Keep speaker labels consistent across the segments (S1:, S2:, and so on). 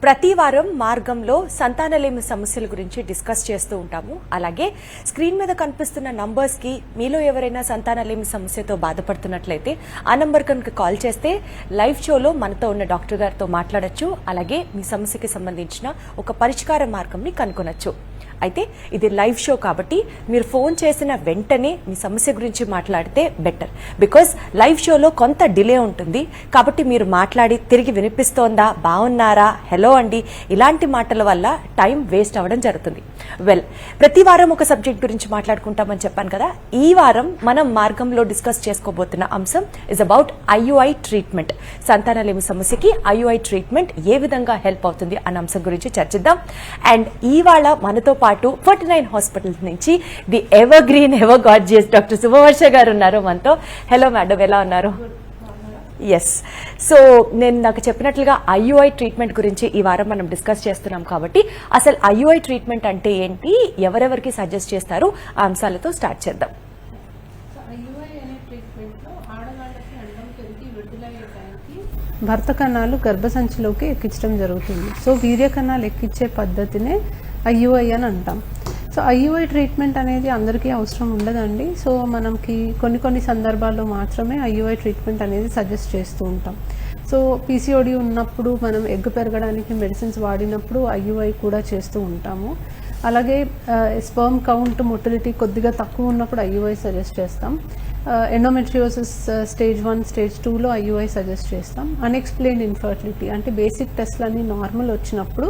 S1: ప్రతి వారం మార్గంలో సంతానలేమి సమస్యల గురించి డిస్కస్ చేస్తూ ఉంటాము. అలాగే స్క్రీన్ మీద కనిపిస్తున్న నంబర్స్ కి మీలో ఎవరైనా సంతానలేమి సమస్యతో బాధపడుతున్నట్లయితే ఆ నంబర్ కనుక కాల్ చేస్తే లైవ్ షోలో మనతో ఉన్న డాక్టర్ గారితో మాట్లాడొచ్చు. అలాగే మీ సమస్యకి సంబంధించిన ఒక పరిష్కార మార్గంని కనుగొనొచ్చు. అయితే ఇది లైవ్ షో కాబట్టి మీరు ఫోన్ చేసిన వెంటనే మీ సమస్య గురించి మాట్లాడితే బెటర్. బికాజ్ లైవ్ షోలో కొంత డిలే ఉంటుంది కాబట్టి మీరు మాట్లాడి తిరిగి వినిపిస్తోందా, బాగున్నారా, హలో అండి ఇలాంటి మాటల వల్ల టైం వేస్ట్ అవ్వడం జరుగుతుంది. ప్రతి వారం ఒక సబ్జెక్ట్ గురించి మాట్లాడుకుంటామని చెప్పాను కదా. ఈ వారం మనం మార్గంలో డిస్కస్ చేసుకోబోతున్న అంశం ఇస్ అబౌట్ ఐయుఐ ట్రీట్మెంట్. సంతానలేమి సమస్యకి ఐయుఐ ట్రీట్మెంట్ ఏ విధంగా హెల్ప్ అవుతుంది అన్న అంశం గురించి చర్చిద్దాం. అండ్ ఇవాళ మనతో పాటు 49 హాస్పిటల్స్ నుంచి the evergreen ever gorgeous doctor Subhavarsha గారు ఉన్నారు మనతో. హలో మేడం, ఎలా ఉన్నారు? ఎస్. సో నేను నాకు చెప్పినట్లుగా ఐయుఐ ట్రీట్మెంట్ గురించి ఈ వారం మనం డిస్కస్ చేస్తున్నాం కాబట్టి అసలు ఐయుఐ ట్రీట్మెంట్ అంటే ఏంటి, ఎవరెవరికి సజెస్ట్ చేస్తారు, ఆ అంశాలతో స్టార్ట్ చేద్దాం.
S2: భర్త కణాలు గర్భసంచిలోకి ఎక్కించడం జరుగుతుంది. సో వీర్య కణాలు ఎక్కించే పద్ధతినే ఐయుఐ అని అంటాం. సో ఐయుఐ ట్రీట్మెంట్ అనేది అందరికీ అవసరం ఉండదండి. సో మనకి కొన్ని సందర్భాల్లో మాత్రమే ఐయుఐ ట్రీట్మెంట్ అనేది సజెస్ట్ చేస్తూ ఉంటాం. సో పీసీఓడి ఉన్నప్పుడు మనం ఎగ్ పెరగడానికి మెడిసిన్స్ వాడినప్పుడు ఐయుఐ కూడా చేస్తూ ఉంటాము. అలాగే స్పర్మ్ కౌంట్ మొటిలిటీ కొద్దిగా తక్కువ ఉన్నప్పుడు ఐయుఐ సజెస్ట్ చేస్తాం. ఎండోమెట్రియోసిస్ స్టేజ్ 1 స్టేజ్ 2లో ఐయుఐ సజెస్ట్ చేస్తాం. అన్ఎక్స్ప్లెయిన్డ్ ఇన్ఫర్టిలిటీ అంటే బేసిక్ టెస్ట్లన్నీ నార్మల్ వచ్చినప్పుడు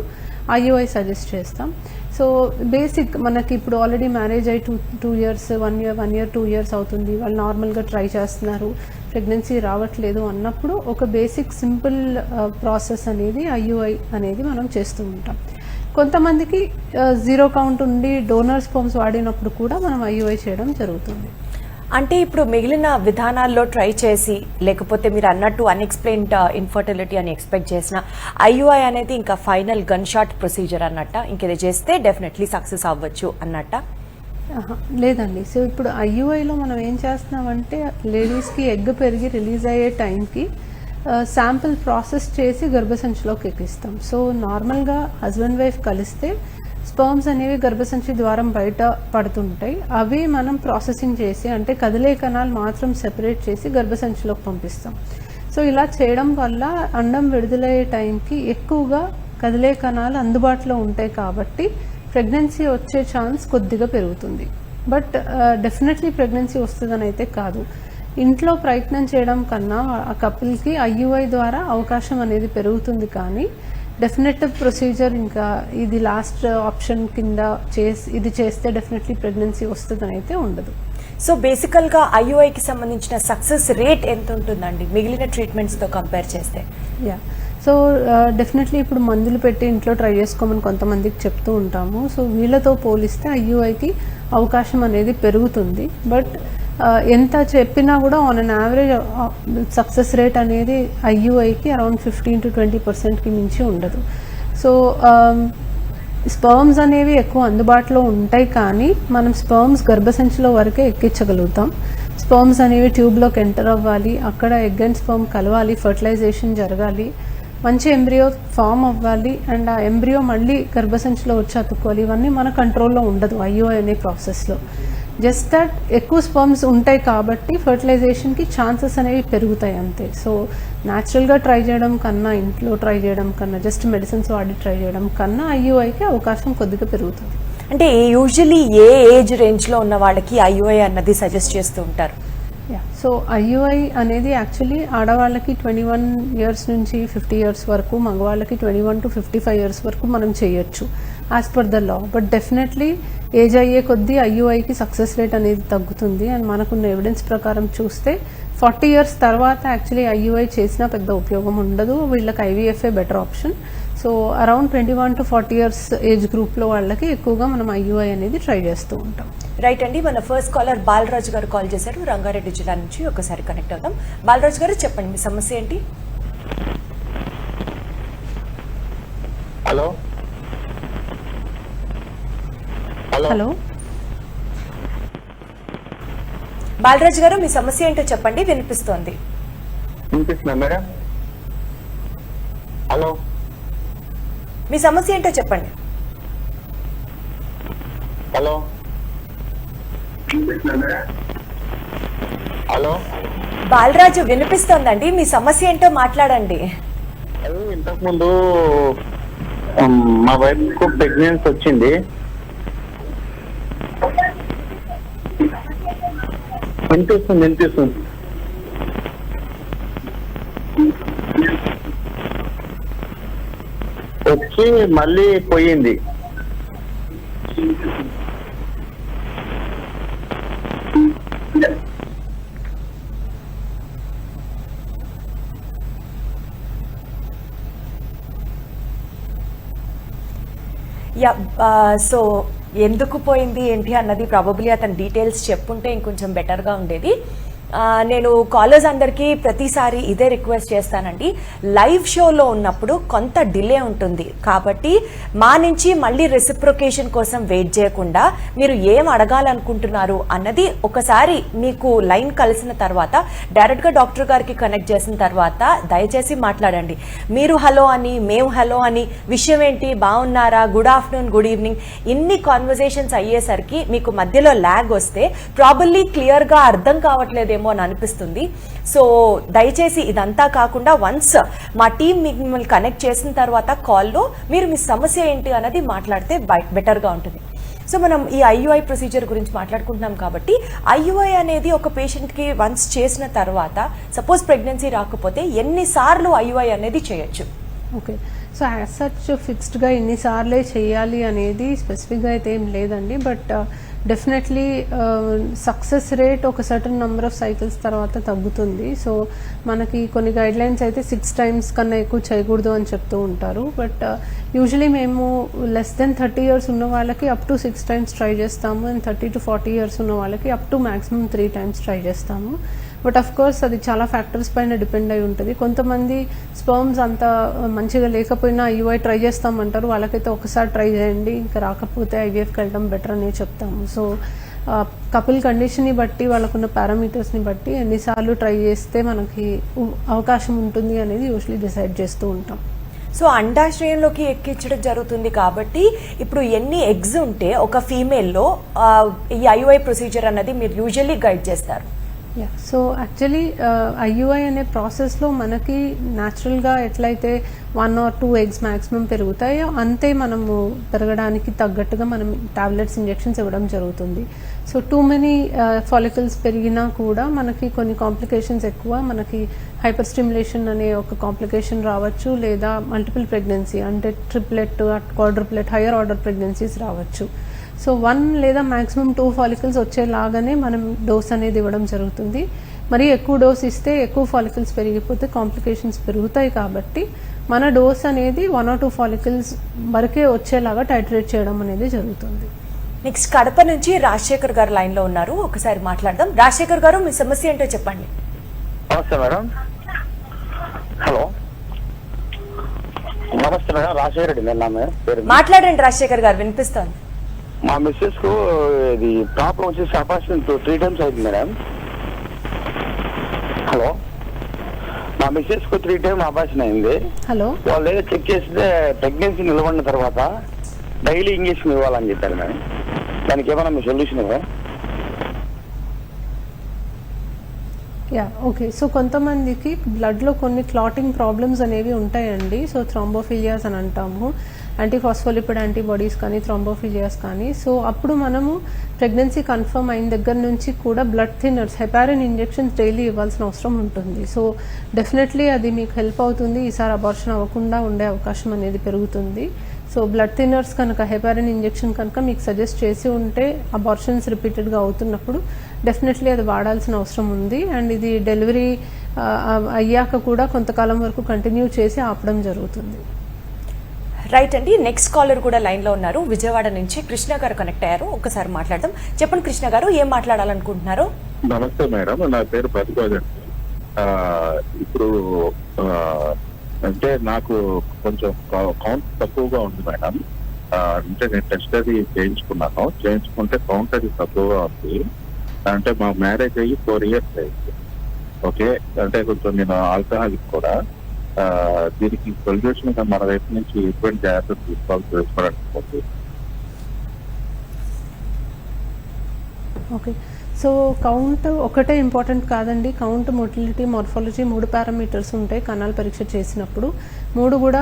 S2: ఐయుఐ సజెస్ట్ చేస్తాం. సో బేసిక్ మనకి ఇప్పుడు ఆల్రెడీ మ్యారేజ్ అయ్యి 2 ఇయర్స్ 1 ఇయర్ 2 ఇయర్స్ అవుతుంది, వాళ్ళు నార్మల్గా ట్రై చేస్తున్నారు, ప్రెగ్నెన్సీ రావట్లేదు అన్నప్పుడు ఒక బేసిక్ సింపుల్ ప్రాసెస్ అనేది ఐయుఐ అనేది మనం చేస్తూ ఉంటాం. కొంతమందికి 0 కౌంట్ ఉండి డోనర్ స్పర్మ్స్ వాడినప్పుడు కూడా మనం ఐయుఐ చేయడం జరుగుతుంది.
S1: అంటే ఇప్పుడు మిగిలిన విధానాల్లో ట్రై చేసి లేకపోతే మీరు అన్నట్టు అన్ఎక్స్ప్లెయిన్డ్ ఇన్ఫర్టిలిటీ అని ఎక్స్పెక్ట్ చేసిన ఐయుఐ అనేది ఇంకా ఫైనల్ గన్ షాట్ ప్రొసీజర్ అన్నట్ట, ఇంకేదో చేస్తే డెఫినెట్లీ సక్సెస్ అవ్వచ్చు అన్నట్ట?
S2: లేదండి. సో ఇప్పుడు ఐయుఐలో మనం ఏం చేస్తున్నామంటే లేడీస్కి ఎగ్ పెరిగి రిలీజ్ అయ్యే టైంకి శాంపిల్ ప్రాసెస్ చేసి గర్భసంచిలోకి ఎక్కిస్తాం. సో నార్మల్గా హస్బెండ్ వైఫ్ కలిస్తే స్పర్మ్స్ అనేవి గర్భసంచి ద్వారం బయట పడుతుంటాయి. అవి మనం ప్రాసెసింగ్ చేసి అంటే కదిలే కణాలు మాత్రం సెపరేట్ చేసి గర్భసంచిలోకి పంపిస్తాం. సో ఇలా చేయడం వల్ల అండం విడుదలయ్యే టైంకి ఎక్కువగా కదిలే కణాలు అందుబాటులో ఉంటాయి కాబట్టి ప్రెగ్నెన్సీ వచ్చే ఛాన్స్ కొద్దిగా పెరుగుతుంది. బట్ డెఫినెట్లీ ప్రెగ్నెన్సీ వస్తుందని అయితే కాదు. ఇంట్లో ప్రయత్నం చేయడం కన్నా ఆ కపుల్కి ఐయుఐ ద్వారా అవకాశం అనేది పెరుగుతుంది. కానీ డెఫినెటివ్ ప్రొసీజర్ ఇంకా ఇది లాస్ట్ ఆప్షన్ కింద ఇది చేస్తే డెఫినెట్లీ ప్రెగ్నెన్సీ వస్తుందని అయితే ఉండదు.
S1: సో బేసికల్గా ఐయుఐకి సంబంధించిన సక్సెస్ రేట్ ఎంత ఉంటుందండి మిగిలిన ట్రీట్మెంట్స్తో కంపేర్ చేస్తే?
S2: సో డెఫినెట్లీ ఇప్పుడు మందులు పెట్టి ఇంట్లో ట్రై చేసుకోమని కొంతమందికి చెప్తూ ఉంటాము. సో వీళ్ళతో పోలిస్తే ఐయుఐకి అవకాశం అనేది పెరుగుతుంది. బట్ ఎంత చెప్పినా కూడా on an average success rate అనేది ఐయుఐకి అరౌండ్ 15 to 20% మించి ఉండదు. సో స్పర్మ్స్ అనేవి ఎక్కువ అందుబాటులో ఉంటాయి కానీ మనం స్పర్మ్స్ గర్భసంచిలో వరకే ఎక్కించగలుగుతాం. స్పర్మ్స్ అనేవి ట్యూబ్లోకి ఎంటర్ అవ్వాలి, అక్కడ ఎగ్ అండ్ స్పర్మ్ కలవాలి, ఫర్టిలైజేషన్ జరగాలి, మంచి ఎంబ్రియో ఫామ్ అవ్వాలి, అండ్ ఆ ఎంబ్రియో మళ్ళీ గర్భసంచిలో వచ్చి అతుక్కోవాలి. ఇవన్నీ మన కంట్రోల్లో ఉండదు ఐయుఐ అనే ప్రాసెస్లో. జస్ట్ దట్ ఎక్కువ స్పర్మ్స్ ఉంటాయి కాబట్టి ఫర్టిలైజేషన్కి ఛాన్సెస్ అనేవి పెరుగుతాయి అంతే. సో న్యాచురల్గా ట్రై చేయడం కన్నా, ఇంట్లో ట్రై చేయడం కన్నా, జస్ట్ మెడిసిన్స్ వాడి ట్రై చేయడం కన్నా ఐయుఐకి అవకాశం కొద్దిగా పెరుగుతుంది.
S1: అంటే యూజువలీ ఏ ఏజ్ రేంజ్లో ఉన్న వాళ్ళకి ఐయుఐ అన్నది సజెస్ట్ చేస్తూ ఉంటారు?
S2: సో ఐయుఐ అనేది యాక్చువల్లీ ఆడవాళ్ళకి 21 ఇయర్స్ నుంచి 50 ఇయర్స్ వరకు, మగవాళ్ళకి 21 to 55 ఇయర్స్ వరకు మనం చేయొచ్చు as per the law. But definitely age అయ్యే కొద్దీ ఐయుఐకి సక్సెస్ రేట్ అనేది తగ్గుతుంది. అండ్ మనకున్న ఎవిడెన్స్ ప్రకారం చూస్తే 40 ఇయర్స్ తర్వాత యాక్చువల్లీ ఐయుఐ చేసినా పెద్ద ఉపయోగం ఉండదు. వీళ్ళకి ఐవీఎఫ్ఏ better option. So around 21 to 40 years age గ్రూప్లో వాళ్ళకి ఎక్కువగా మనం ఐయుఐ అనేది ట్రై చేస్తూ ఉంటాం.
S1: రైట్ అండి. మన ఫస్ట్ కాలర్ బాలరాజు గారు కాల్ చేశారు, రంగారెడ్డి జిల్లా నుంచి. ఒకసారి కనెక్ట్ అవుతాం. బాలరాజు గారు చెప్పండి, మీ సమస్య ఏంటి?
S3: హలో
S2: హలో
S1: బాలరాజు గారు, మీ సమస్య ఏంటో చెప్పండి, వినిపిస్తోంది.
S3: వినిపిస్తుందా మేడం? హలో
S1: మీ సమస్య ఏంటో చెప్పండి.
S3: హలో హలో
S1: బాలరాజు వినిపిస్తోందండి, మీ సమస్య ఏంటో మాట్లాడండి.
S3: అది ఇంతకు ముందు మా వైఫ్ కు ప్రెగ్నెన్సీ వచ్చింది. వినిపిస్తుంది. వచ్చి మళ్ళీ పోయింది.
S1: యా, సో ఎందుకు పోయింది ఏంటి అన్నది ప్రాబబ్లీ అతని డీటెయిల్స్ చెప్పుంటే ఇంకొంచెం బెటర్గా ఉండేది. నేను కాలర్స్ అందరికీ ప్రతిసారి ఇదే రిక్వెస్ట్ చేస్తానండి, లైవ్ షోలో ఉన్నప్పుడు కొంత డిలే ఉంటుంది కాబట్టి మా నుంచి మళ్ళీ రెసిప్రొకేషన్ కోసం వెయిట్ చేయకుండా మీరు ఏం అడగాలనుకుంటున్నారు అన్నది ఒకసారి మీకు లైన్ కలిసిన తర్వాత డైరెక్ట్గా డాక్టర్ గారికి కనెక్ట్ చేసిన తర్వాత దయచేసి మాట్లాడండి. మీరు హలో అని, మేము హలో అని, విషయం ఏంటి, బాగున్నారా, గుడ్ ఆఫ్టర్నూన్, గుడ్ ఈవినింగ్, ఇన్ని కాన్వర్జేషన్స్ అయ్యేసరికి మీకు మధ్యలో ల్యాగ్ వస్తే ప్రాబబ్లీ క్లియర్గా అర్థం కావట్లేదు అని అనిపిస్తుంది. సో దయచేసి ఇదంతా కాకుండా వన్స్ మా టీం మిమ్మల్ని కనెక్ట్ చేసిన తర్వాత కాల్లో మీరు మీ సమస్య ఏంటి అన్నది మాట్లాడితే బెటర్గా ఉంటుంది. సో మనం ఈ ఐయుఐ ప్రొసీజర్ గురించి మాట్లాడుకుంటున్నాం కాబట్టి ఐయుఐ అనేది ఒక పేషెంట్కి వన్స్ చేసిన తర్వాత సపోజ్ ప్రెగ్నెన్సీ రాకపోతే ఎన్నిసార్లు ఐయుఐ అనేది చేయొచ్చు?
S2: ఓకే, సో యాజ్ సచ్ ఫిక్స్డ్గా ఎన్నిసార్లే చేయాలి అనేది స్పెసిఫిక్గా అయితే ఏం లేదండి. బట్ డెఫినెట్లీ సక్సెస్ రేట్ ఒక సర్టన్ నెంబర్ ఆఫ్ సైకిల్స్ తర్వాత తగ్గుతుంది. సో మనకి కొన్ని గైడ్లైన్స్ అయితే 6 times కన్నా ఎక్కువ చేయకూడదు అని చెప్తూ ఉంటారు. బట్ యూజువలీ మేము లెస్ దెన్ 30 years ఉన్న వాళ్ళకి అప్ టు 6 times ట్రై చేస్తాము, అండ్ 30 to 40 years ఉన్న వాళ్ళకి up to maximum 3 times try చేస్తాము. బట్ అఫ్ కోర్స్ అది చాలా ఫ్యాక్టర్స్ పైన డిపెండ్ అయి ఉంటుంది. కొంతమంది స్పర్మ్స్ అంత మంచిగా లేకపోయినా ఐయుఐ ట్రై చేస్తామంటారు, వాళ్ళకైతే ఒకసారి ట్రై చేయండి, ఇంకా రాకపోతే ఐవీఎఫ్కి వెళ్ళడం బెటర్ అని చెప్తాము. సో కపుల్ కండిషన్ని బట్టి, వాళ్ళకున్న పారామీటర్స్ని బట్టి ఎన్నిసార్లు ట్రై చేస్తే మనకి అవకాశం ఉంటుంది అనేది యూజువలీ డిసైడ్ చేస్తూ ఉంటాం.
S1: సో అండాశయంలోకి ఎక్కించడం జరుగుతుంది కాబట్టి ఇప్పుడు ఎన్ని ఎగ్స్ ఉంటే ఒక ఫీమేల్లో ఈ ఐయుఐ ప్రొసీజర్ అన్నది మీరు యూజువల్లీ గైడ్ చేస్తారు?
S2: సో యాక్చువల్లీ ఐయుఐ అనే ప్రాసెస్లో మనకి న్యాచురల్గా ఎట్లయితే 1 or 2 eggs మ్యాక్సిమం పెరుగుతాయో అంతే మనము పెరగడానికి తగ్గట్టుగా మనం టాబ్లెట్స్, ఇంజెక్షన్స్ ఇవ్వడం జరుగుతుంది. సో టూ మెనీ ఫాలికల్స్ పెరిగినా కూడా మనకి కొన్ని కాంప్లికేషన్స్ ఎక్కువ, మనకి హైపర్ స్టిమ్యులేషన్ అనే ఒక కాంప్లికేషన్ రావచ్చు, లేదా మల్టిపుల్ ప్రెగ్నెన్సీ అంటే ట్రిప్లెట్, క్వాడ్రుప్లెట్, హయ్యర్ ఆర్డర్ ప్రెగ్నెన్సీస్ రావచ్చు. సో 1 లేదా మ్యాక్సిమం 2 ఫాలికల్స్ వచ్చేలాగానే మనం డోస్ అనేది ఇవ్వడం జరుగుతుంది. మరి ఎక్కువ డోస్ ఇస్తే ఎక్కువ ఫాలికల్స్ పెరిగిపోతే కాంప్లికేషన్స్ పెరుగుతాయి కాబట్టి మన డోస్ అనేది 1 or 2 ఫాలికల్స్ వరకే వచ్చేలాగా టైట్రేట్ చేయడం అనేది జరుగుతుంది.
S1: నెక్స్ట్ కడప నుంచి రాజశేఖర్ గారు లైన్లో ఉన్నారు, ఒకసారి మాట్లాడదాం. రాజశేఖర్ గారు, మీ సమస్య ఏంటో చెప్పండి.
S3: నమస్తే మేడం. హలో నమస్తే మేడం, రాజశేఖర్ రెడ్డి నా పేరు.
S1: మాట్లాడండి రాజశేఖర్ గారు, వినిపిస్తోంది.
S3: మా మిస్సెస్ కు ఇది ప్రాబ్లం వచ్చేసి అపార్షన్ 3 times అయింది మేడం. హలో, మా మిస్సెస్ కు 3 times అపార్షన్ అయింది.
S2: హలో,
S3: వాళ్ళు ఏదో చెక్ చేస్తే ప్రెగ్నెన్సీ నిలబడిన తర్వాత డైలీ ఇంజక్షన్ ఇవ్వాలని చెప్పారు మేడం. దానికి ఏమైనా మీ సొల్యూషన్ ఇవ్వ?
S2: ఓకే, సో కొంతమందికి బ్లడ్లో కొన్ని క్లాటింగ్ ప్రాబ్లమ్స్ అనేవి ఉంటాయండి. సో థ్రాంబోఫిలియాస్ అని అంటాము, యాంటీఫాస్ఫోలిపిడ్ యాంటీబాడీస్ కానీ, థ్రాంబోఫిలియాస్ కానీ. సో అప్పుడు మనము ప్రెగ్నెన్సీ కన్ఫర్మ్ అయిన దగ్గర నుంచి కూడా blood thinners, heparin injections daily ఇవ్వాల్సిన అవసరం ఉంటుంది. సో డెఫినెట్లీ అది మీకు హెల్ప్ అవుతుంది, ఈసారి అబార్షన్ అవ్వకుండా ఉండే అవకాశం అనేది పెరుగుతుంది. సో బ్లడ్ థిన్నర్స్ కనుక, హెపారిన్ ఇంజెక్షన్ కనుక మీకు సజెస్ట్ చేసి ఉంటే అబార్షన్స్ రిపీటెడ్గా అవుతున్నప్పుడు డెఫినెట్లీ అది వాడాల్సిన అవసరం ఉంది. అండ్ ఇది డెలివరీ అయ్యాక కూడా కొంతకాలం వరకు కంటిన్యూ చేసి ఆపడం జరుగుతుంది.
S1: రైట్ అండి, నెక్స్ట్ కాలర్ కూడా లైన్లో ఉన్నారు, విజయవాడ నుంచి కృష్ణ గారు కనెక్ట్ అయ్యారు, ఒకసారి మాట్లాడదాం. చెప్పండి కృష్ణ గారు, ఏం మాట్లాడాలనుకుంటున్నారు?
S4: నమస్తే మేడం, నా పేరు ప్రతిపాదన. ఇప్పుడు అంటే నాకు కొంచెం కౌంట్ తక్కువగా ఉంది మేడం. అంటే నేను టెస్ట్ అది చేయించుకుంటే కౌంట్ అది తక్కువగా ఉంది. అంటే మా మ్యారేజ్ అయ్యి 4 years అయింది. ఓకే, అంటే కొంచెం నేను ఆల్కహాలిక్ కూడా. దీనికి సొల్యూషన్ గా మన వైపు నుంచి ఎటువంటి జాగ్రత్తలు తీసుకోవాల్సి
S2: ఓకే, సో కౌంట్ ఒకటే ఇంపార్టెంట్ కాదండి. కౌంట్, మొటిలిటీ, మార్ఫాలజీ 3 పారామీటర్స్ ఉంటాయి కణాల పరీక్ష చేసినప్పుడు. 3 కూడా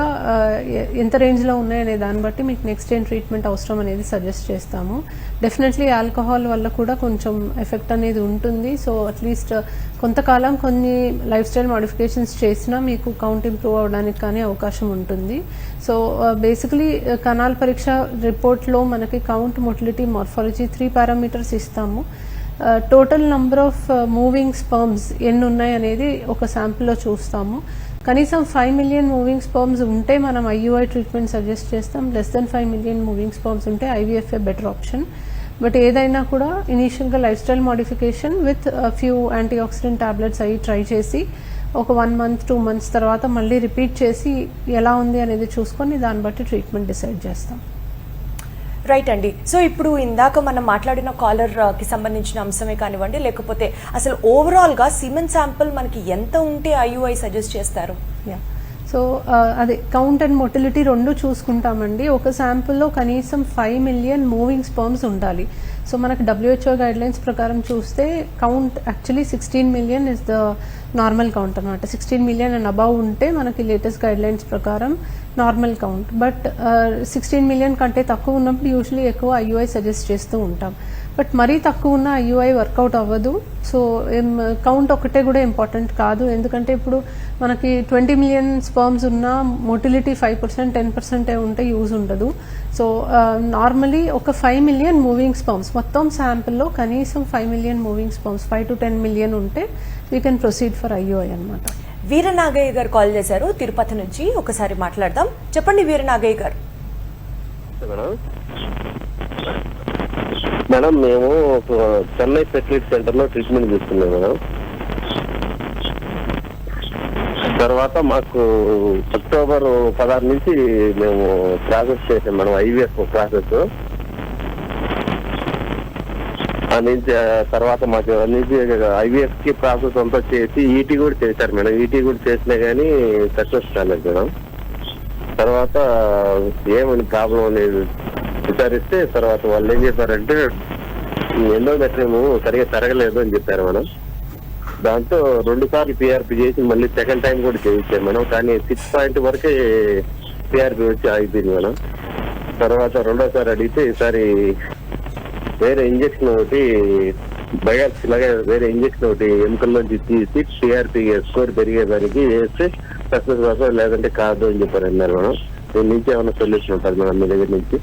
S2: ఎంత రేంజ్లో ఉన్నాయనే దాన్ని బట్టి మీకు నెక్స్ట్ ఏం ట్రీట్మెంట్ అవసరం అనేది సజెస్ట్ చేస్తాము. డెఫినెట్లీ ఆల్కహాల్ వల్ల కూడా కొంచెం ఎఫెక్ట్ అనేది ఉంటుంది. సో అట్లీస్ట్ కొంతకాలం కొన్ని లైఫ్ స్టైల్ మోడిఫికేషన్స్ చేసినా మీకు కౌంట్ ఇంప్రూవ్ అవ్వడానికి కానీ అవకాశం ఉంటుంది. సో బేసికలీ కణాల పరీక్ష రిపోర్ట్లో మనకి కౌంట్, మొటిలిటీ, మార్ఫాలజీ 3 పారామీటర్స్ ఇస్తాము. Total number of moving sperms ఎన్ని ఉన్నాయి అనేది ఒక శాంపిల్లో చూస్తాము. కనీసం 5 మిలియన్ మూవింగ్ స్పర్మ్స్ ఉంటే మనం IUI ట్రీట్మెంట్ సజెస్ట్ చేస్తాం. Less than 5 million moving sperms ఉంటే IVF బెటర్ ఆప్షన్. బట్ ఏదైనా కూడా ఇనీషియల్గా life style modification with few anti oxidant tablets అవి ట్రై చేసి ఒక 1 మంత్ 2 మంత్స్ తర్వాత మళ్ళీ రిపీట్ చేసి ఎలా ఉంది అనేది చూసుకొని దాన్ని బట్టి ట్రీట్మెంట్ డిసైడ్ చేస్తాం.
S1: రైట్ అండి. సో ఇప్పుడు ఇందాక మనం మాట్లాడిన కాలర్కి సంబంధించిన అంశమే కానివ్వండి, లేకపోతే అసలు ఓవరాల్గా సిమెన్ శాంపుల్ మనకి ఎంత ఉంటే IUI సజెస్ట్ చేస్తారు?
S2: సో అదే కౌంట్ అండ్ మొటిలిటీ 2 చూసుకుంటామండి. ఒక శాంపుల్లో కనీసం 5 మిలియన్ మూవింగ్ స్పర్మ్స్ ఉండాలి. సో మనకు WHO గైడ్లైన్స్ ప్రకారం చూస్తే count actually 16 million is the normal count అనమాట. 16 మిలియన్ అండ్ అబౌవ్ ఉంటే మనకి లేటెస్ట్ గైడ్లైన్స్ ప్రకారం నార్మల్ కౌంట్. బట్ 16 మిలియన్ కంటే తక్కువ ఉన్నప్పుడు యూజువలీ ఎక్కువ IUI సజెస్ట్ చేస్తూ ఉంటాం. బట్ మరీ తక్కువ ఉన్న IUI వర్కౌట్ అవ్వదు. సో కౌంట్ ఒకటే కూడా ఇంపార్టెంట్ కాదు, ఎందుకంటే ఇప్పుడు మనకి 20 మిలియన్ స్పర్మ్స్ ఉన్న మొటిలిటీ 5%, 10% ఉంటే యూజ్ ఉండదు. సో నార్మలీ ఒక 5 మిలియన్ మూవింగ్ స్పర్మ్స్ మొత్తం శాంపిల్లో కనీసం 5 million moving sperms 5 to 10 million ఉంటే we can proceed for IUI అనమాట.
S1: వీరనాగయ్య గారు కాల్ చేశారు తిరుపతి నుంచి, ఒకసారి మాట్లాడదాం. చెప్పండి వీరనాగయ్య గారు.
S5: మేడం మేము చెన్నై ఫెర్టిలిటీ సెంటర్ లో ట్రీట్మెంట్ తీసుకున్నాం మేడం. తర్వాత మాకు అక్టోబర్ 16 నుంచి మేము ప్రాసెస్ చేసాం మేడం, IVF ప్రాసెస్. నుంచి తర్వాత మాకు నుంచి IVF కి ప్రాసెస్ అంతా చేసి ET కూడా చేశారు మేడం. ET కూడా చేసినా కానీ సక్సెస్ కాలేదు మేడం. తర్వాత ఏమని ప్రాబ్లం అనేది విచారిస్తే తర్వాత వాళ్ళు ఏం చెప్పారంటే ఎండోమెట్రియం సరిగా జరగలేదు అని చెప్పారు మేడం. దాంతో 2 సార్లు PRP చేసి మళ్ళీ సెకండ్ టైం కూడా చేయించారు మేడం. కానీ 6 పాయింట్ వరకే PRP వచ్చి ఆగిపోయింది మేడం. తర్వాత 2వ సారి అడిగితే ఈసారి వేరే ఇంజక్షన్ ఒకటి బయాప్సీ లాగా వేరే ఇంజక్షన్ ఒకటి ఎముకల్లోంచి తీసి PRP స్కోర్ పెరిగేదానికి వేస్తే సక్సెస్ కాదు, లేదంటే కాదు అని చెప్పారు అన్నారు మేడం. దీని నుంచి ఏమైనా సొల్యూషన్ ఉంటుంది మేడం మీ దగ్గర నుంచి?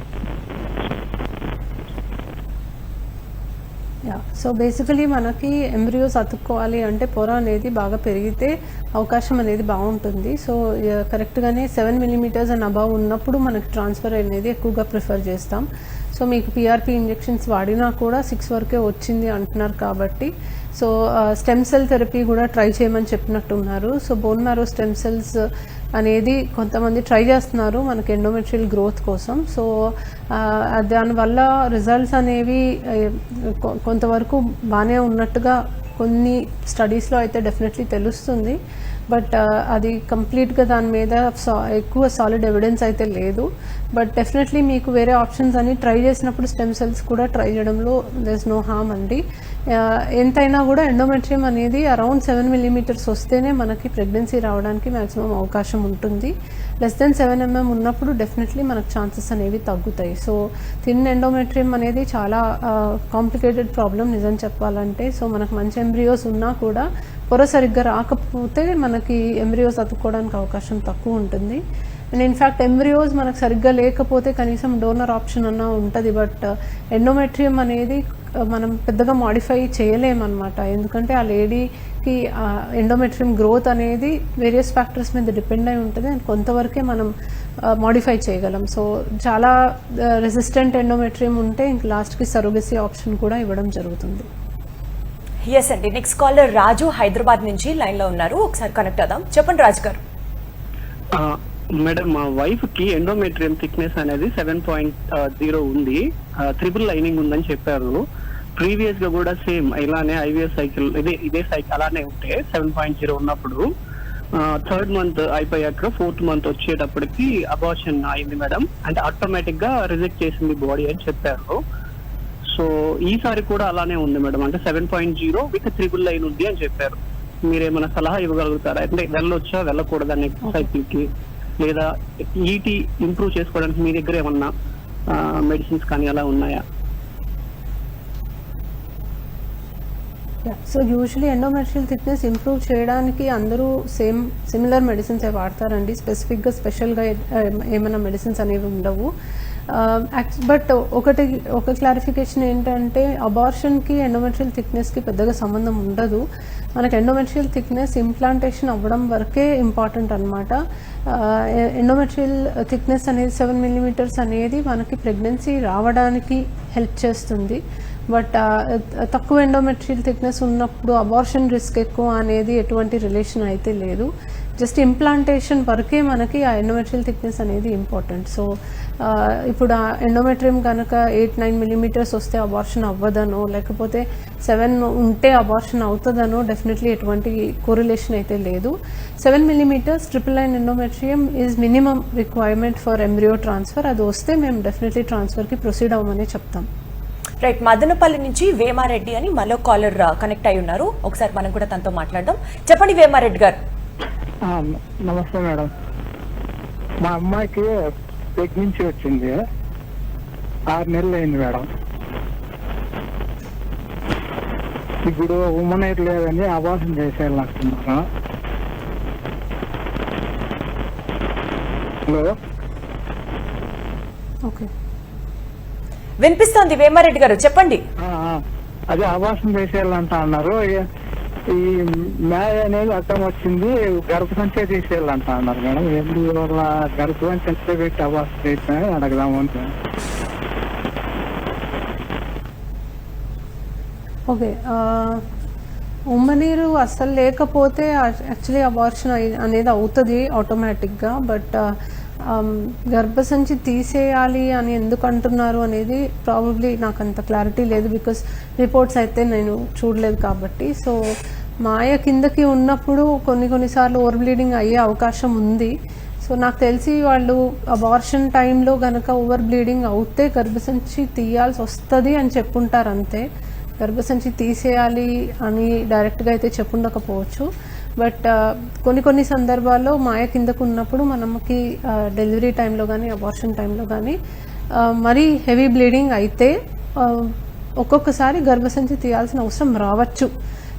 S2: సో బేసికలీ మనకి ఎంబ్రియోస్ అతుక్కోవాలి అంటే పొర అనేది బాగా పెరిగితే అవకాశం అనేది బాగుంటుంది. సో కరెక్ట్గానే 7 మిలీమీటర్స్ అండ్ అబవ్ ఉన్నప్పుడు మనకి ట్రాన్స్ఫర్ అనేది ఎక్కువగా ప్రిఫర్ చేస్తాం. సో మీకు PRP ఇంజెక్షన్స్ వాడినా కూడా 6 వరకే వచ్చింది అంటున్నారు కాబట్టి సో స్టెమ్ సెల్ థెరపీ కూడా ట్రై చేయమని చెప్పినట్టున్నారు. So bone marrow stem cells అనేది కొంతమంది ట్రై చేస్తున్నారు మనకి ఎండోమెట్రియల్ గ్రోత్ కోసం. సో దానివల్ల రిజల్ట్స్ అనేవి కొంతవరకు బాగానే ఉన్నట్టుగా కొన్ని స్టడీస్లో అయితే డెఫినెట్లీ తెలుస్తుంది. బట్ అది కంప్లీట్గా దాని మీద ఎక్కువ సాలిడ్ ఎవిడెన్స్ అయితే లేదు. బట్ డెఫినెట్లీ మీకు వేరే ఆప్షన్స్ అని ట్రై చేసినప్పుడు స్టెమ్ సెల్స్ కూడా ట్రై చేయడంలో దెర్స్ నో హార్మ్ అండి. ఎంతైనా కూడా ఎండోమెట్రియం అనేది అరౌండ్ 7 మిలీమీటర్స్ వస్తేనే మనకి ప్రెగ్నెన్సీ రావడానికి మ్యాక్సిమం అవకాశం ఉంటుంది. లెస్ దెన్ 7 mm ఉన్నప్పుడు డెఫినెట్లీ మనకు ఛాన్సెస్ అనేవి తగ్గుతాయి. సో థిన్ ఎండోమెట్రియం అనేది చాలా కాంప్లికేటెడ్ ప్రాబ్లం నిజం చెప్పాలంటే. సో మనకు మంచి ఎంబ్రియోస్ ఉన్నా కూడా పొర సరిగ్గా రాకపోతే మనకి ఎంబ్రియోస్ అతుక్కోవడానికి అవకాశం తక్కువ ఉంటుంది. అండ్ ఇన్ఫ్యాక్ట్ ఎంబ్రియోస్ మనకు సరిగ్గా లేకపోతే కనీసం డోనర్ ఆప్షన్ అన్నా ఉంటుంది. బట్ ఎండోమెట్రియం అనేది మనం పెద్దగా మాడిఫై చేయలేమన్నమాట, ఎందుకంటే ఆ లేడీకి ఎండోమెట్రియం గ్రోత్ అనేది వేరియస్ ఫ్యాక్టర్స్ మీద డిపెండ్ అయి ఉంటుంది అండ్ కొంతవరకే మనం మాడిఫై చేయగలం. సో చాలా రెసిస్టెంట్ ఎండోమెట్రియం ఉంటే ఇంక లాస్ట్కి సరోగసీ ఆప్షన్ కూడా ఇవ్వడం జరుగుతుంది.
S1: ఎస్ అండి, నెక్స్ట్ కాలర్ రాజు హైదరాబాద్ నుంచి లైన్లో ఉన్నారు, ఒకసారి కనెక్ట్ అవుదాం. చెప్పండి రాజు గారు.
S6: మేడం, మా వైఫ్ కి ఎండోమెట్రియం థిక్నెస్ అనేది 7.0 ఉంది, ట్రిపుల్ లైనింగ్ ఉందని చెప్పారు. ప్రీవియస్ గా కూడా సేమ్ ఇలానే IVF సైకిల్ ఇదే సైకిల్ అలానే ఉంటే 7.0 ఉన్నప్పుడు థర్డ్ మంత్ అయిపోయాక 4th మంత్ వచ్చేటప్పటికి అబార్షన్ అయింది మేడం. అంటే ఆటోమేటిక్ గా రిజెక్ట్ చేసింది బాడీ అని చెప్పారు. సో ఈసారి కూడా అలానే ఉంది మేడం. అంటే 7.0 విత్ ట్రిపుల్ లైన్ ఉంది అని చెప్పారు. మీరేమైనా సలహా ఇవ్వగలుగుతారా? అంటే వెళ్ళొచ్చా వెళ్ళకూడదా నెక్స్ట్ సైకిల్ కి, లేదా ఈటీ ఇంప్రూవ్ చేసుకోవడానికి మీ దగ్గర ఏమన్నా మెడిసిన్స్ కానీ అలా ఉన్నాయా?
S2: So usually endometrial thickness improve చేయడానికి అందరూ సిమిలర్ మెడిసిన్స్ వాడతారండి. స్పెసిఫిక్గా స్పెషల్గా ఏమైనా మెడిసిన్స్ అనేవి ఉండవు. బట్ ఒక క్లారిఫికేషన్ ఏంటంటే అబార్షన్కి ఎండోమెట్రియల్ థిక్నెస్కి పెద్దగా సంబంధం ఉండదు. మనకు ఎండోమెట్రియల్ థిక్నెస్ ఇంప్లాంటేషన్ అవ్వడం వరకే ఇంపార్టెంట్ అనమాట. ఎండోమెట్రియల్ థిక్నెస్ అనేది 7 millimeters అనేది మనకి ప్రెగ్నెన్సీ రావడానికి హెల్ప్ చేస్తుంది. బట్ తక్కువ ఎండోమెట్రియల్ థిక్నెస్ ఉన్నప్పుడు అబార్షన్ రిస్క్ ఎక్కువ అనేది ఎటువంటి రిలేషన్ అయితే లేదు. జస్ట్ ఇంప్లాంటేషన్ వరకే మనకి ఆ ఎండోమెట్రియల్ థిక్నెస్ అనేది ఇంపార్టెంట్. సో ఇప్పుడు ఆ ఎండోమెట్రియం కనుక 8-9 millimeters వస్తే అబార్షన్ అవ్వదనో, లేకపోతే 7 ఉంటే అబార్షన్ అవుతుందనో డెఫినెట్లీ ఎటువంటి కోరిలేషన్ అయితే లేదు. 7 millimeters triple line endometrium is minimum requirement for embryo transfer. అది వస్తే మేము డెఫినెట్లీ ట్రాన్స్ఫర్కి ప్రొసీడ్ అవ్వమని చెప్తాం.
S1: రైట్, మదనపల్లి నుంచి వేమారెడ్డి అని మరో కాలర్ కనెక్ట్ అయి ఉన్నారు. ఒకసారి మనం కూడా తనతో మాట్లాడదాం. చెప్పండి వేమారెడ్డి గారు.
S7: నమస్తే మేడం. మా అమ్మాయికి ప్రెగ్నెన్సీ వచ్చింది, 6 నెలలు అయింది మేడం. ఇప్పుడు ఉమెన్ ఎయిర్ లేదని అబార్షన్ చేసేయాలనుకున్నాను. హలో,
S2: ఓకే,
S1: వినిపిస్తోంది వేమారెడ్డి గారు, చెప్పండి.
S7: అదే అబార్షన్ చేసేయాలంట అన్నారు. ఈ మ్యాయ్ అనేది అడ్డం వచ్చింది, గర్భసంచే తీసేయాలంట అన్నారు మేడం. ఎందువల్ల గర్భసంచి ఎంత పెట్టి అబార్షన్ చేసినా అడగదామని.
S2: ఓకే, ఉమ్మనీరు అస్సలు లేకపోతే యాక్చువల్లీ అబార్షన్ అనేది అవుతుంది ఆటోమేటిక్గా. బట్ గర్భసంచి తీసేయాలి అని ఎందుకు అంటున్నారు అనేది ప్రాబబ్లీ నాకు అంత క్లారిటీ లేదు, బికాస్ రిపోర్ట్స్ అయితే నేను చూడలేదు కాబట్టి. సో మాయ కిందకి ఉన్నప్పుడు కొన్నిసార్లు ఓవర్ బ్లీడింగ్ అయ్యే అవకాశం ఉంది. సో నాకు తెలిసి వాళ్ళు అబార్షన్ టైంలో కనుక ఓవర్ బ్లీడింగ్ అవుతే గర్భసంచి తీయాల్సి వస్తుంది అని చెప్పుంటారు అంతే. గర్భసంచి తీసేయాలి అని డైరెక్ట్గా అయితే చెప్పుండకపోవచ్చు. బట్ కొన్ని సందర్భాల్లో మాయ కిందకు ఉన్నప్పుడు మనకి డెలివరీ టైంలో కానీ అబార్షన్ టైంలో కానీ మరీ హెవీ బ్లీడింగ్ అయితే ఒక్కొక్కసారి గర్భసంచి తీయాల్సిన అవసరం రావచ్చు.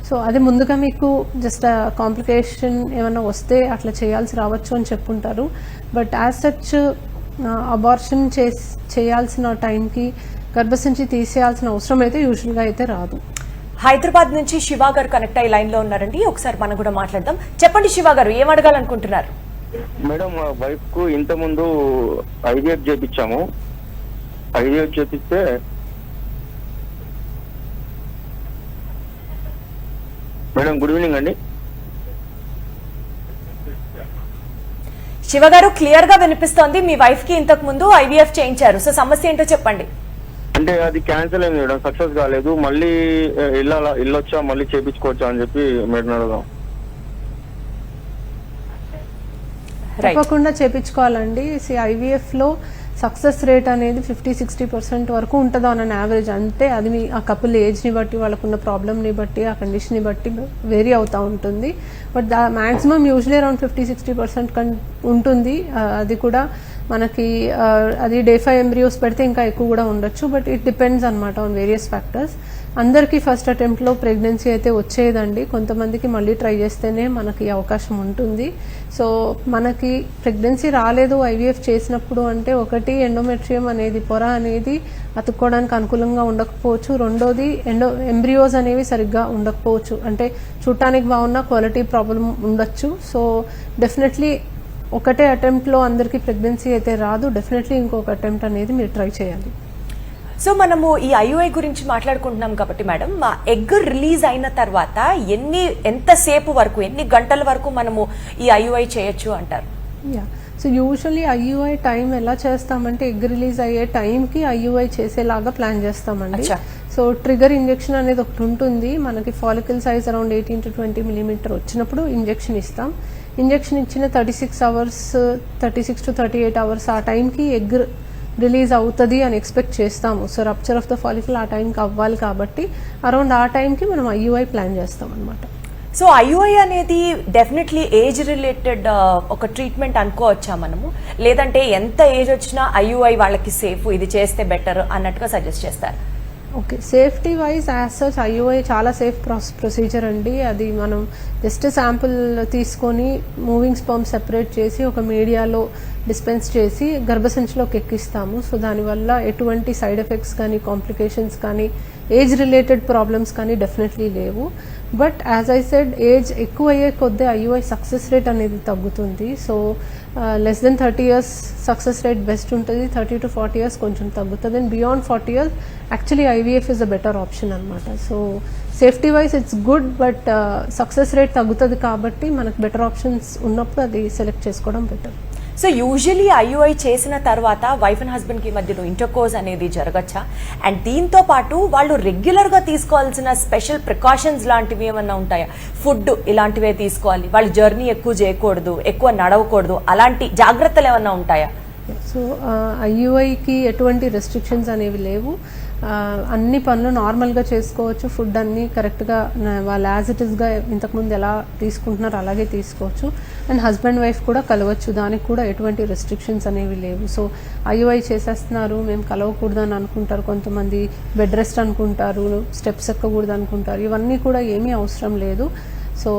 S2: సో అది ముందుగా మీకు జస్ట్ కాంప్లికేషన్ ఏమైనా వస్తే అట్లా చేయాల్సి రావచ్చు అని చెప్పుంటారు. బట్ యాజ్ సచ్ అబార్షన్ చేయాల్సిన టైంకి గర్భసంచి తీసేయాల్సిన అవసరం అయితే యూజువల్గా అయితే రాదు.
S1: హైదరాబాద్ నుంచి శివ గారు కనెక్ట్ అయ్యి లైన్ లో ఉన్నారండి. ఒకసారి మనం కూడా మాట్లాడదాం. చెప్పండి శివ గారు, ఏం అడగాలనుకుంటున్నారు?
S3: మేడం, మా వైఫ్ కు ఇంత ముందు ఐవీఎఫ్ చేపించాము. ఐవీఎఫ్ చేపిస్తే మేడం, గుడ్ ఈవినింగ్ అండి.
S1: శివ గారు, క్లియర్ గా వినిపిస్తోంది. మీ వైఫ్ కి ఇంతకు ముందు ఐవీఎఫ్ చేయించారు. సో సమస్య ఏంటో చెప్పండి.
S3: అంటే అది క్యాన్సిల్ అయింది మేడం, సక్సెస్ కాలేదు. మళ్ళీ వెళ్ళొచ్చా, మళ్ళీ చేపించుకోవచ్చా అని చెప్పి మేడం అడగదాం.
S2: తప్పకుండా చేపించుకోవాలండి. ఐవీఎఫ్లో సక్సెస్ రేట్ అనేది 50-60% వరకు ఉంటుంది ఆన్ అన్ యావరేజ్. అంటే అది మీ ఆ కపుల్ ఏజ్ని బట్టి, వాళ్ళకున్న ప్రాబ్లమ్ని బట్టి, ఆ కండిషన్ని బట్టి వేరీ అవుతూ ఉంటుంది. బట్ మ్యాక్సిమం యూజువలీ అరౌండ్ 50-60% ఉంటుంది. అది కూడా మనకి అది డే 5 ఎంబ్రియోస్ పెడితే ఇంకా ఎక్కువ కూడా ఉండొచ్చు. బట్ ఇట్ డిపెండ్స్ అనమాట ఆన్ వేరియస్ ఫ్యాక్టర్స్. అందరికీ ఫస్ట్ అటెంప్ట్లో ప్రెగ్నెన్సీ అయితే వచ్చేదండి. కొంతమందికి మళ్ళీ ట్రై చేస్తేనే మనకి అవకాశం ఉంటుంది. సో మనకి ప్రెగ్నెన్సీ రాలేదు ఐవీఎఫ్ చేసినప్పుడు అంటే, ఒకటి ఎండోమెట్రియం అనేది పొర అనేది అతుక్కోవడానికి అనుకూలంగా ఉండకపోవచ్చు. రెండోది ఎంబ్రియోస్ అనేవి సరిగ్గా ఉండకపోవచ్చు. అంటే చూడటానికి బాగున్నా క్వాలిటీ ప్రాబ్లం ఉండొచ్చు. సో డెఫినెట్లీ ఒకటే అటెంప్ట్లో అందరికీ ప్రెగ్నెన్సీ అయితే రాదు. డెఫినెట్లీ ఇంకొక అటెంప్ట్ అనేది మీరు ట్రై చేయాలి.
S1: సో మనము ఈ ఐయుఐ గురించి మాట్లాడుకుంటున్నాం కాబట్టి మేడం, మా ఎగ్ రిలీజ్ అయిన తర్వాత ఎంతసేపు వరకు, ఎన్ని గంటల వరకు మనము ఈ ఐయుఐ చేయొచ్చు అంటారు?
S2: సో యూజువల్లీ ఐయుఐ టైం ఎలా చేస్తామంటే, ఎగ్ రిలీజ్ అయ్యే టైంకి ఐయుఐ చేసేలాగా ప్లాన్ చేస్తామండి. సో ట్రిగర్ ఇంజెక్షన్ అనేది ఒకటి ఉంటుంది. మనకి follicle size around 18 to 20 millimeter వచ్చినప్పుడు ఇంజెక్షన్ ఇస్తాం. ఇంజెక్షన్ ఇచ్చిన 36 to 38 అవర్స్ ఆ టైంకి ఎగ్ రిలీజ్ అవుతుంది అని ఎక్స్పెక్ట్ చేస్తాము. So rupture of the follicle ఆ టైంకి అవ్వాలి కాబట్టి అరౌండ్ ఆ టైంకి మనం IUI ప్లాన్ చేస్తాం అనమాట.
S1: సో IUI అనేది డెఫినెట్లీ ఏజ్ రిలేటెడ్ ఒక ట్రీట్మెంట్ అనుకోవచ్చా మనము, లేదంటే ఎంత ఏజ్ వచ్చినా IUI వాళ్ళకి సేఫ్, ఇది చేస్తే బెటర్ అన్నట్టుగా సజెస్ట్ చేస్తారు?
S2: Okay, safety wise as such IUI చాలా సేఫ్ ప్రొసీజర్ అండి. అది మనం జస్ట్ శాంపుల్ తీసుకొని మూవింగ్ స్పర్మ్ సెపరేట్ చేసి ఒక మీడియాలో డిస్పెన్స్ చేసి గర్భసంచిలోకి ఎక్కిస్తాము. సో దానివల్ల ఎటువంటి సైడ్ ఎఫెక్ట్స్ కానీ కాంప్లికేషన్స్ కానీ ఏజ్ రిలేటెడ్ ప్రాబ్లమ్స్ కానీ డెఫినెట్లీ లేవు. But as I said age ఎక్కువ అయ్యే కొద్దీ IUI సక్సెస్ రేట్ అనేది తగ్గుతుంది. So less than 30 years success rate best ఉంటుంది, 30 to 40 years కొంచెం తగ్గుతుంది, and beyond 40 years actually IVF is a better option అనమాట. So safety wise it's good, but success rate తగ్గుతుంది కాబట్టి మనకు బెటర్ ఆప్షన్స్ ఉన్నప్పుడు అది సెలెక్ట్ చేసుకోవడం బెటర్.
S1: సో యూజువలీ IUI చేసిన తర్వాత వైఫ్ అండ్ హస్బెండ్ కి మధ్యలో ఇంటర్కోర్స్ అనేది జరగచ్చా? అండ్ దీంతో పాటు వాళ్ళు రెగ్యులర్ గా తీసుకోవాల్సిన స్పెషల్ ప్రికాషన్స్ లాంటివి ఏమన్నా ఉంటాయా? ఫుడ్ ఇలాంటివే తీసుకోవాలి, వాళ్ళు జర్నీ ఎక్కువ చేయకూడదు, ఎక్కువ నడవకూడదు, అలాంటి జాగ్రత్తలు ఏమన్నా ఉంటాయా?
S2: సో IUIకి ఎటువంటి రెస్ట్రిక్షన్స్ అనేవి లేవు. అన్ని పనులు నార్మల్గా చేసుకోవచ్చు, ఫుడ్ అన్నీ కరెక్ట్గా వాళ్ళు యాజ్ ఇట్ ఈస్గా ఇంతకుముందు ఎలా తీసుకుంటున్నారో అలాగే తీసుకోవచ్చు, అండ్ హస్బెండ్ వైఫ్ కూడా కలవచ్చు, దానికి కూడా ఎటువంటి రెస్ట్రిక్షన్స్ అనేవి లేవు. సో IUI చేసేస్తున్నారు మేము కలవకూడదు అని అనుకుంటారు కొంతమంది, బెడ్ రెస్ట్ అనుకుంటారు, స్టెప్స్ ఎక్కకూడదు అనుకుంటారు, ఇవన్నీ కూడా ఏమీ అవసరం లేదు. సో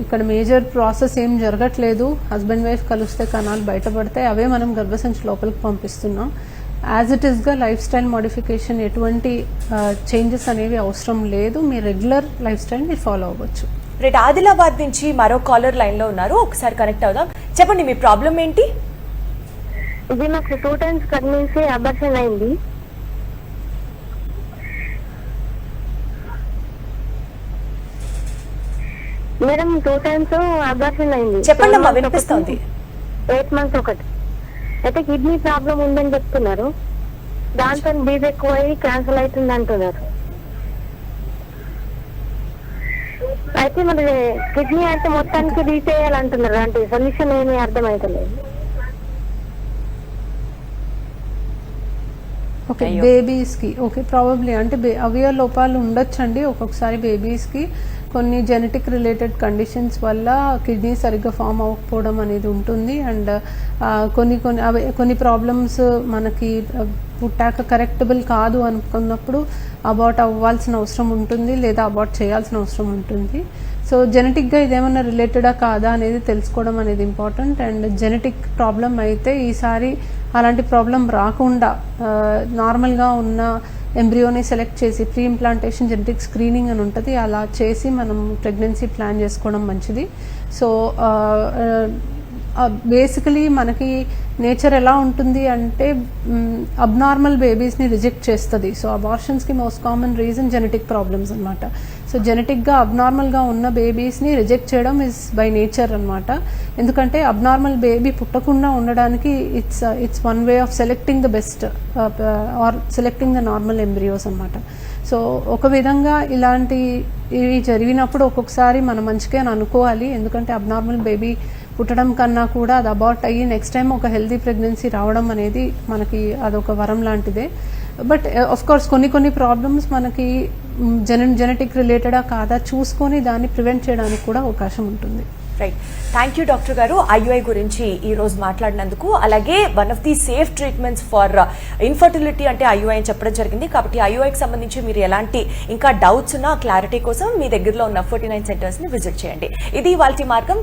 S2: ఇక్కడ మేజర్ ప్రాసెస్ ఏం జరగట్లేదు, హస్బెండ్ వైఫ్ కలిస్తే కణాలు బయటపడితే అవే మనం గర్భసంచి లోపలికి పంపిస్తున్నాం. యాజ్ ఇట్ ఈస్గా లైఫ్ స్టైల్ మోడిఫికేషన్ ఎటువంటి చేంజెస్ అనేవి అవసరం లేదు, మీ రెగ్యులర్ లైఫ్ స్టైల్ మీరు ఫాలో అవ్వచ్చు.
S1: రేట్ ఆదిలాబాద్ నుంచి మరో కాలర్ లైన్ లో ఉన్నారు, ఒకసారి కనెక్ట్ అవుదాం. చెప్పండి మీ ప్రాబ్లం ఏంటి?
S8: ఇది నాకు 2 times ప్రెగ్నెన్సీ అబార్షన్ అయింది. మేడం 2 times అబార్షన్ అయింది.
S1: చెప్పండి అమ్మా, వినిపిస్తుంది.
S8: 8 months ఒకటి. అయితే కిడ్నీ ప్రాబ్లం ఉందని చెప్తున్నారు, దాంతో బీజ్ ఎక్కువ అయ్యి క్యాన్సర్ అవుతుంది అంటున్నారు. అయితే మరి కిడ్నీ అయితే మొత్తానికి తీసేయాలంటున్నారు, అంటే సొల్యూషన్ ఏమీ అర్థమవుతలేదు.
S2: ఓకే, బేబీస్కి ఓకే ప్రాబబ్లీ అంటే అవయవ లోపాలు ఉండొచ్చండి. ఒక్కొక్కసారి బేబీస్కి కొన్ని జెనెటిక్ రిలేటెడ్ కండిషన్స్ వల్ల కిడ్నీ సరిగ్గా ఫామ్ అవ్వకపోవడం అనేది ఉంటుంది, అండ్ కొన్ని ప్రాబ్లమ్స్ మనకి పుట్టాక కరెక్టబుల్ కాదు అనుకున్నప్పుడు అబార్ట్ అవ్వాల్సిన అవసరం ఉంటుంది, లేదా అబార్ట్ చేయాల్సిన అవసరం ఉంటుంది. సో జెనెటిక్గా ఇదేమన్నా రిలేటెడా కాదా అనేది తెలుసుకోవడం అనేది ఇంపార్టెంట్, అండ్ జెనెటిక్ ప్రాబ్లం అయితే ఈసారి అలాంటి ప్రాబ్లం రాకుండా నార్మల్గా ఉన్న ఎంబ్రియోని సెలెక్ట్ చేసి ప్రీ ఇంప్లాంటేషన్ జెనెటిక్ స్క్రీనింగ్ అని ఉంటుంది, అలా చేసి మనం ప్రెగ్నెన్సీ ప్లాన్ చేసుకోవడం మంచిది. సో బేసికలీ మనకి నేచర్ ఎలా ఉంటుంది అంటే అబ్నార్మల్ బేబీస్ని రిజెక్ట్ చేస్తుంది. సో అబార్షన్స్కి most common reason genetic problems అనమాట. సో జెనెటిక్గా అబ్నార్మల్గా ఉన్న బేబీస్ని రిజెక్ట్ చేయడం ఇస్ బై నేచర్ అనమాట. ఎందుకంటే అబ్నార్మల్ బేబీ పుట్టకుండా ఉండడానికి it's one way of selecting the best or selecting the normal embryos అనమాట. సో ఒక విధంగా ఇవి జరిగినప్పుడు ఒక్కొక్కసారి మనం మంచిగా అని అనుకోవాలి, ఎందుకంటే అబ్నార్మల్ బేబీ పుట్టడం కన్నా కూడా అది అబార్ట్ అయ్యి నెక్స్ట్ టైం ఒక హెల్తీ ప్రెగ్నెన్సీ రావడం అనేది మనకి అదొక వరం లాంటిదే. బట్ ఆఫ్ కోర్స్ కొన్ని ప్రాబ్లమ్స్ మనకి జెనెటిక్ రిలేటెడా కాదా చూసుకొని దాన్ని ప్రివెంట్ చేయడానికి కూడా అవకాశం ఉంటుంది.
S1: రైట్, థ్యాంక్ యూ డాక్టర్ గారు IUI గురించి ఈ రోజు మాట్లాడినందుకు. అలాగే one of the safe treatments for infertility అంటే IUI అని చెప్పడం జరిగింది. కాబట్టి IUIకి సంబంధించి మీరు ఎలాంటి ఇంకా డౌట్స్ ఉన్నా క్లారిటీ కోసం మీ దగ్గరలో ఉన్న 49 సెంటర్స్ ని విజిట్ చేయండి. ఇది ఇవాల్టి మార్గం.